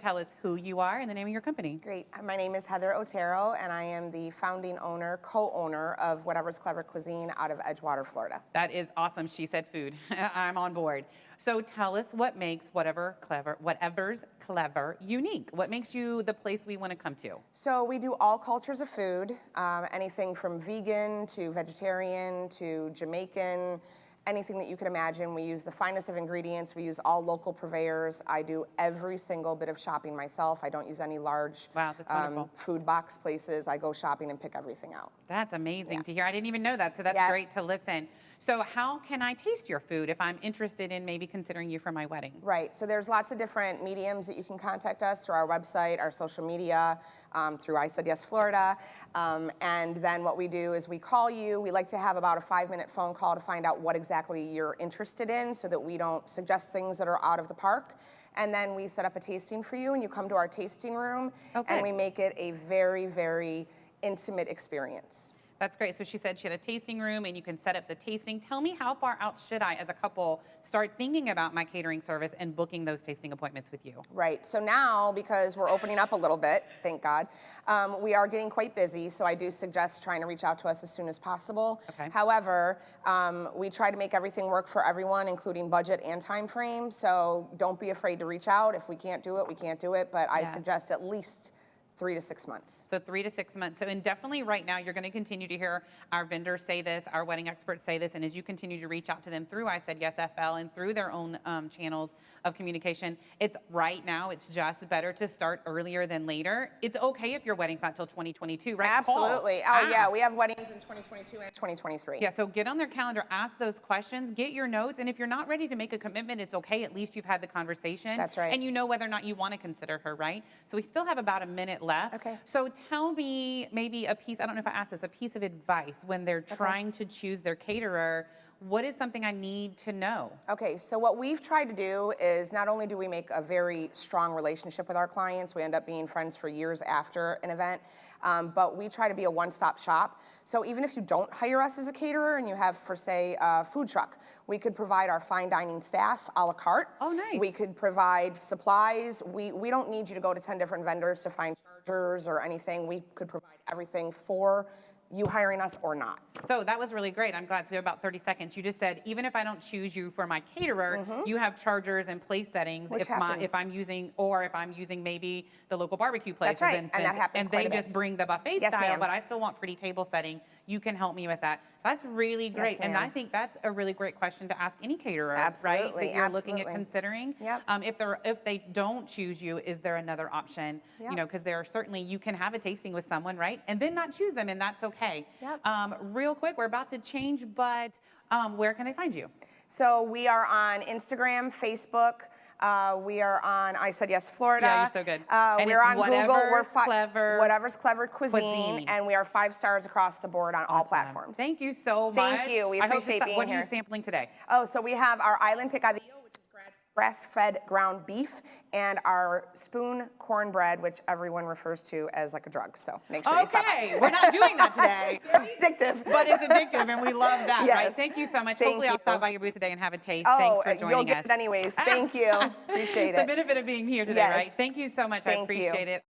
Tell us who you are and the name of your company. Great. My name is Heather Otero, and I am the founding owner, co-owner of Whatever's Clever Cuisine out of Edgewater, Florida. That is awesome. She said food. I'm on board. So tell us what makes Whatever's Clever unique. What makes you the place we want to come to? So we do all cultures of food, anything from vegan to vegetarian to Jamaican, anything that you could imagine. We use the finest of ingredients. We use all local purveyors. I do every single bit of shopping myself. I don't use any large Wow, that's wonderful. food box places. I go shopping and pick everything out. That's amazing to hear. I didn't even know that, so that's great to listen. So how can I taste your food if I'm interested in maybe considering you for my wedding? Right, so there's lots of different mediums that you can contact us through our website, our social media, through I Said Yes Florida. And then what we do is we call you. We like to have about a 5-minute phone call to find out what exactly you're interested in so that we don't suggest things that are out of the park. And then we set up a tasting for you and you come to our tasting room and we make it a very, very intimate experience. That's great. So she said she had a tasting room and you can set up the tasting. Tell me, how far out should I, as a couple, start thinking about my catering service and booking those tasting appointments with you? Right. So now, because we're opening up a little bit, thank God, we are getting quite busy. So I do suggest trying to reach out to us as soon as possible. Okay. However, we try to make everything work for everyone, including budget and time frame. So don't be afraid to reach out. If we can't do it, we can't do it. But I suggest at least 3 to 6 months. So 3 to 6 months. So, and definitely right now, you're going to continue to hear our vendors say this, our wedding experts say this, and as you continue to reach out to them through I Said Yes FL and through their own channels of communication, it's right now, it's just better to start earlier than later. It's okay if your wedding's not till 2022, right? Absolutely. Call, yeah, we have weddings in 2022 and 2023. Yeah, so get on their calendar, ask those questions, get your notes, and if you're not ready to make a commitment, it's okay. At least you've had the conversation. That's right. And you know whether or not you want to consider her, right? So we still have about a minute left. Okay. So tell me maybe a piece, I don't know if I asked this, a piece of advice when they're trying to choose their caterer. What is something I need to know? Okay, so what we've tried to do is not only do we make a very strong relationship with our clients, we end up being friends for years after an event, but we try to be a one-stop shop. So even if you don't hire us as a caterer and you have, for say, a food truck, we could provide our fine dining staff a la carte. Oh, nice. We could provide supplies. We don't need you to go to 10 different vendors to find chargers or anything. We could provide everything for you hiring us or not. So that was really great. I'm glad. So we have about 30 seconds. You just said, even if I don't choose you for my caterer, you have chargers and place settings. Which if I'm using maybe the local barbecue places. That's right. And that happens and quite they a bit. just bring the buffet Yes, style, ma'am. but I still want pretty table setting. You can help me with that. That's really great. Yes, and ma'am. I think that's a really great question to ask any caterer, Absolutely, right? That you're looking at considering. Yep. If they don't choose you, is there another option? Yep. You know, because there are certainly, you can have a tasting with someone, right? And then not choose them, and that's okay. Yep. Real quick, we're about to change, but where can they find you? So we are on Instagram, Facebook. We are on I Said Yes Florida. Yeah, you're so good. We're on Google. Whatever's Clever Cuisine. Cuisine, and we are 5 stars across the board on all platforms. Thank you so much. Thank you. We appreciate being What here. are you sampling today? Oh, so we have our Island Picadillo, which is grass-fed ground beef, and our spoon cornbread, which everyone refers to as like a drug. So make sure you stop by. Okay, we're not doing that today. Very addictive. But it's addictive, and we love that, Yes. right? Thank you so much. Thank Hopefully I'll you. stop by your booth today and have a taste. Oh, Thanks for joining you'll us. get it anyways. Thank you. Appreciate The it. benefit of being here today, Yes. right? Thank you so much. I Thank you. appreciate it.